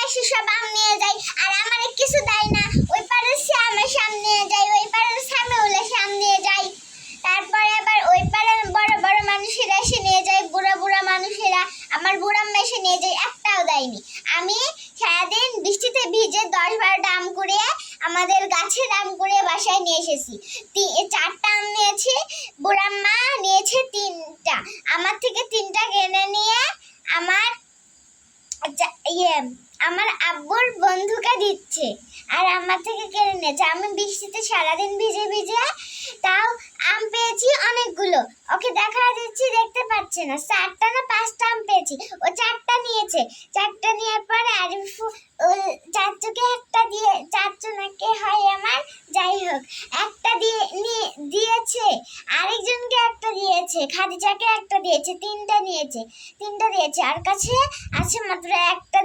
এসে সব আম নিয়ে যায়, আর আমার কিছু দেয় না। ওই পাড়ার শ্যামের আম নিয়ে যায়, ওই পাড়ার শ্যামেউল এসে আম নিয়ে যায়। তারপরে আবার ওই পাড়ার বড় বড় মানুষেরা এসে নিয়ে যায়, বুড়া বুড়া মানুষেরা। আমার বুড়াম্মা এসে নিয়ে যায়, একটাও দেয়নি। আমি সারাদিন বৃষ্টিতে ভিজে 10-12টা আম কুড়িয়ে আমাদের গাছের আম কুড়িয়ে বাসায় নিয়ে এসেছি। 4টা আম নিয়েছি, বুড়াম্মা নিয়েছে 3টা। আমার থেকে 3টা কিনে নিয়ে আমার আমার আব্বুর বন্ধুকে দিচ্ছে, আর আমার থেকে কেড়ে নিয়েছে। আমি বৃষ্টিতে সারাদিন ভিজে ভিজে তাও আম পেয়েছি অনেকগুলো। ওকে দেখা দিচ্ছি, দেখতে পাচ্ছে না। 4টা না 5টা আম পেয়েছি, ও 4টা নিয়েছে। 4টা নেওয়ার পরে আরিফু চাচুকে একটা দিয়ে, চাচু নাকি হয় আমার, যাই হোক, একটা দিয়েছে, আরেকজনকে একটা দিয়েছে, খাদিজাকে একটা দিয়েছে। 3টা দিয়েছে। আর কাছে আছে মাত্র একটা।